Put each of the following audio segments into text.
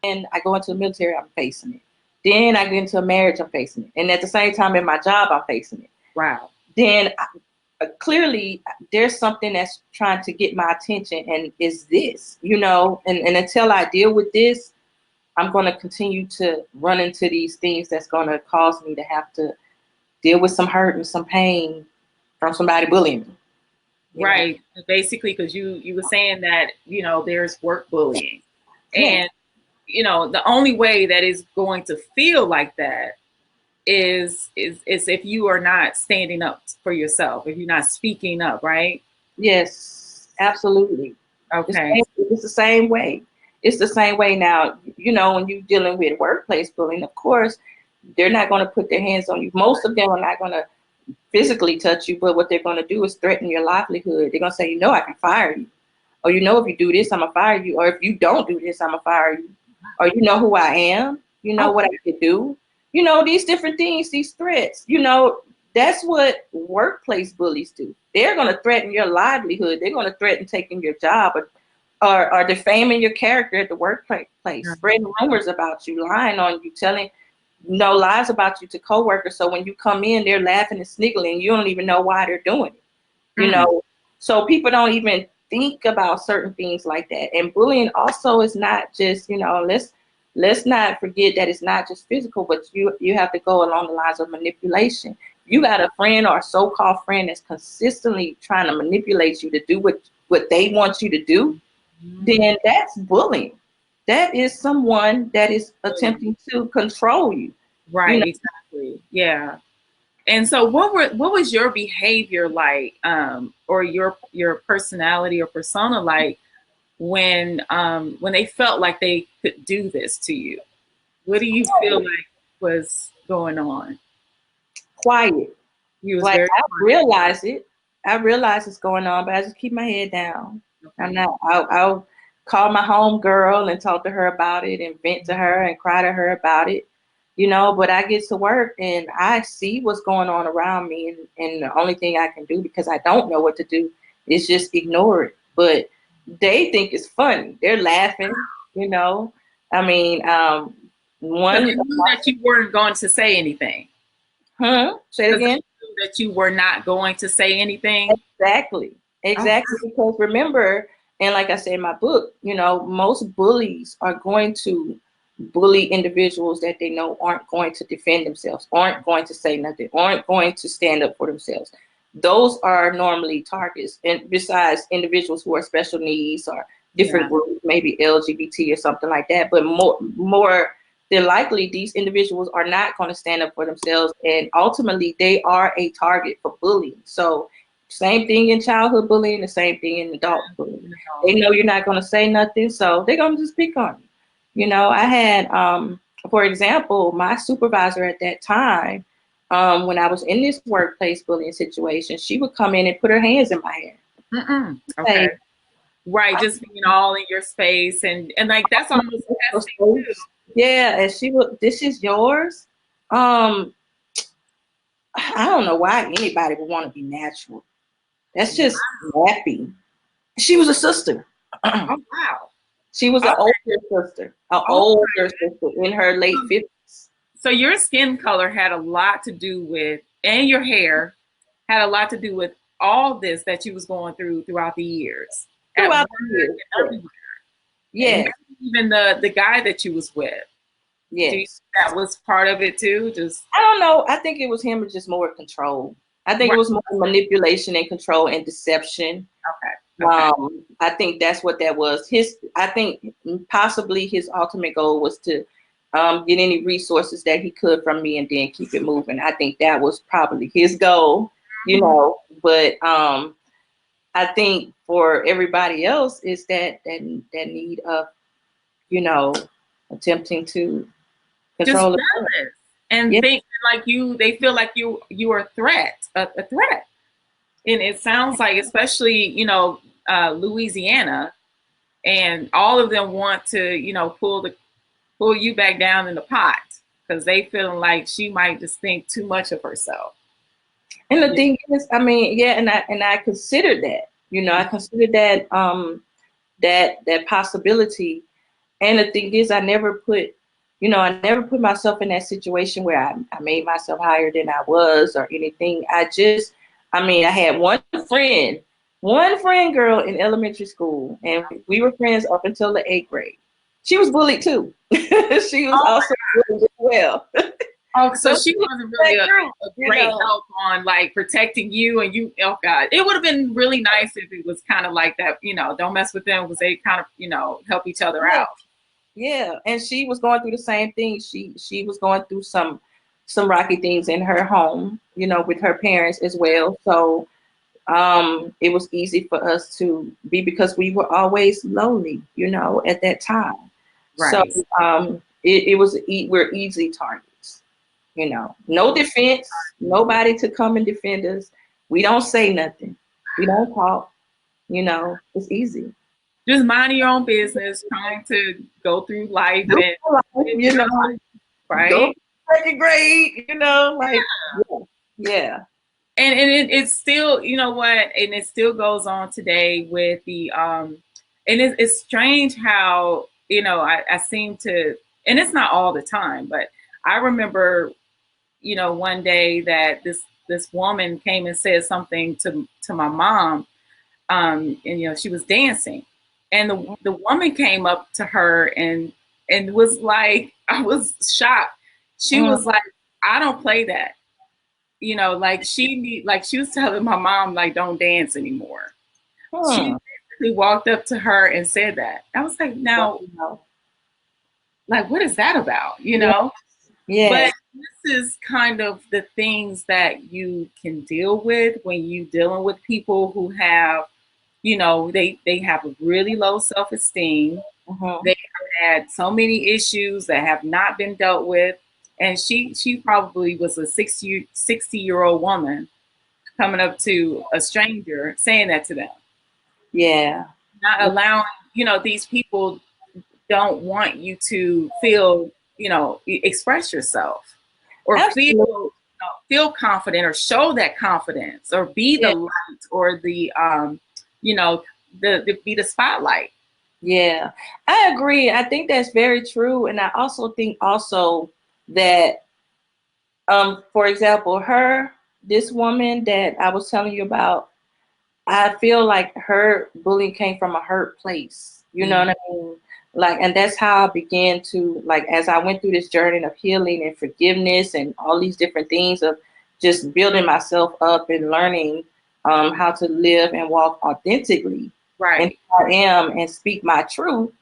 Then I go into the military, I'm facing it. Then I get into a marriage, I'm facing it. And at the same time in my job, I'm facing it. Wow. Then clearly there's something that's trying to get my attention, and is this, and until I deal with this, I'm going to continue to run into these things that's going to cause me to have to deal with some hurt and some pain from somebody bullying me. Right. Basically, because you were saying that, there's work bullying. Yeah. And, the only way that is going to feel like that is if you are not standing up for yourself, if you're not speaking up, right? Yes, absolutely. Okay. It's the same way. It's the same way now, when you're dealing with workplace bullying, of course, they're not going to put their hands on you. Most of them are not going to physically touch you, but what they're going to do is threaten your livelihood. They're going to say, I can fire you. Or, if you do this, I'm going to fire you. Or if you don't do this, I'm going to fire you. Or you know who I am. You know what I can do. These different things, these threats, that's what workplace bullies do. They're going to threaten your livelihood. They're going to threaten taking your job or defaming your character at the workplace, spreading rumors about you, lying on you, telling lies about you to coworkers. So when you come in, they're laughing and sniggling. And you don't even know why they're doing it. So people don't even think about certain things like that. And bullying also is not just, let's not forget that it's not just physical, but you have to go along the lines of manipulation. You got a friend or a so-called friend that's consistently trying to manipulate you to do what they want you to do, then that's bullying. That is someone that is attempting to control you. Right, exactly. Yeah. And so what was your behavior like, or your personality or persona like when they felt like they could do this to you? What do you feel like was going on? Quiet. You was Like very I quiet. realize it. I realize it's going on, but I just keep my head down. I'm not. I'll call my home girl and talk to her about it and vent to her and cry to her about it. But I get to work and I see what's going on around me, and the only thing I can do, because I don't know what to do, is just ignore it. But they think it's funny. They're laughing. I mean, So one. they knew that you weren't going to say anything. Say it So they again. knew that you were not going to say anything. Exactly. Because remember, and like I said in my book, most bullies are going to bully individuals that they know aren't going to defend themselves, aren't going to say nothing, aren't going to stand up for themselves. Those are normally targets. And besides individuals who are special needs or different groups, maybe LGBT or something like that, but more than likely, these individuals are not going to stand up for themselves, and ultimately they are a target for bullying. So same thing in childhood bullying, the same thing in adult bullying. They know you're not going to say nothing, so they're going to just pick on you. I had, for example, my supervisor at that time, when I was in this workplace bullying situation, she would come in and put her hands in my hair. Okay. Right, just being all in your space and like that's almost testing too. Yeah, and she would, this is yours. I don't know why anybody would want to be natural. That's just nappy. She was a sister. Oh wow. She was an older sister, in her late 50s. So your skin color had a lot to do with, and your hair had a lot to do with all this that you was going through throughout the years. Throughout the years. Everywhere. Yeah. Even the guy that you was with. Yes. That was part of it too. Just I don't know. I think it was him with just more control. I think it was more manipulation and control and deception. Okay. I think that's what that was. I think possibly his ultimate goal was to get any resources that he could from me and then keep it moving. I think that was probably his goal, but I think for everybody else is that need of, attempting to control just jealous and think like they feel like you are a threat. And it sounds like, especially, Louisiana, and all of them want to, pull you back down in the pot because they feeling like she might just think too much of herself. And the thing is, I mean, and I considered that, I considered that that possibility. And the thing is, I never put myself in that situation where I made myself higher than I was or anything. I had one friend girl in elementary school, and we were friends up until the 8th grade. She was bullied too. She was Oh, also bullied as well. oh, so So she she was wasn't that really group, a great help on like protecting you and you. Oh God, it would have been really nice if it was kind of like that. Don't mess with them because they kind of help each other Yeah, out. yeah. And she was going through the same thing. She was going through some rocky things in her home, with her parents as well. So it was easy for us to be because we were always lonely, at that time. So Right. we're easy targets, no defense, nobody to come and defend us. We don't say nothing. We don't talk, it's easy. Just minding your own business, trying to go through life Do and life, live your life, go right? 2nd grade, like, yeah, yeah. And it's still, you know what, and it still goes on today with the and it's strange how I seem to, and it's not all the time, but I remember one day that this woman came and said something to my mom, and she was dancing, and the woman came up to her and was like, I was shocked. She Mm, was like, I don't play that. Like she was telling my mom like don't dance anymore. She hmm. basically walked up to her and said that. I was like, now, Wow. like, what is that about? Yeah, But yes. this is kind of the things that you can deal with when you dealing with people who have, they have a really low self-esteem. Hmm. They have had so many issues that have not been dealt with. And she probably was a 60-year-old woman coming up to a stranger saying that to them, Yeah. not allowing, these people don't want you to feel, express yourself or Absolutely. feel confident or show that confidence or be the Yeah. light or you know, the be the spotlight. Yeah. I agree. I think that's very true. And I also think also that for example, this woman that I was telling you about, I feel like her bullying came from a hurt place. You know what Mhm. I mean? Like, and that's how I began to, like, as I went through this journey of healing and forgiveness and all these different things of just building myself up and learning how to live and walk authentically and Right. who I am and speak my truth.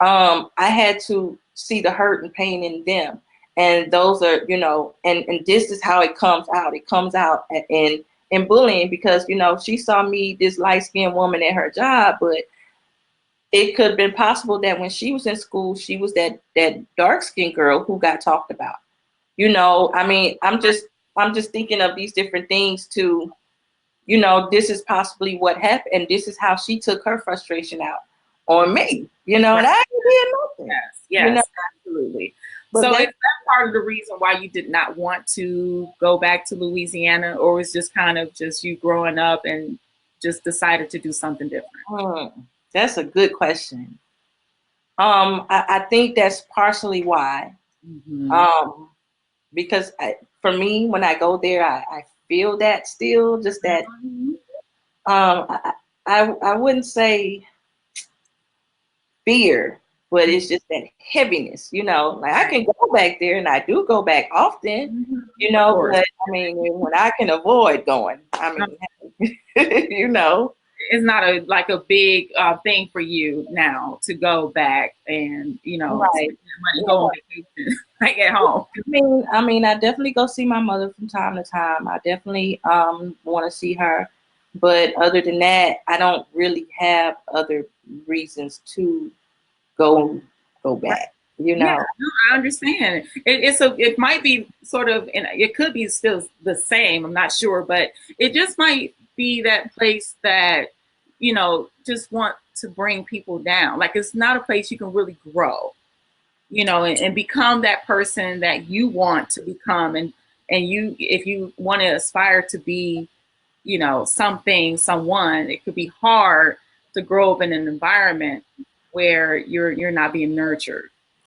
I had to see the hurt and pain in them. And those are, and this is how it comes out. It comes out in bullying because, she saw me, this light skinned woman at her job, but it could have been possible that when she was in school, she was that dark skinned girl who got talked about. I'm just thinking of these different things to, this is possibly what happened, and this is how she took her frustration out on me, Right. and I didn't nothing, Yes. you know. Yes. Absolutely. But So is that's that part of the reason why you did not want to go back to Louisiana, or was just kind of just you growing up and just decided to do something different? hmm, that's a good question. I think that's partially why. Hmm. Um, because for me, when I go there, I feel that still, just that. Hmm. I wouldn't say fear, but it's just that heaviness, Like I can go back there and I do go back often, Of course. but I mean, when I can avoid going, I mean, you know, It's not a like a big thing for you now to go back and right. spend that money, go on Yeah. vacation, like at home. I definitely go see my mother from time to time. I definitely want to see her, but other than that, I don't really have other reasons to go go Right. back, you Yeah, know. no, I understand. It might be sort of, and it could be still the same. I'm not sure, but it just might be that place that just want to bring people down. Like it's not a place you can really grow, and become that person that you want to become, and you if you want to aspire to be, something, someone, it could be hard to grow up in an environment where you're not being nurtured.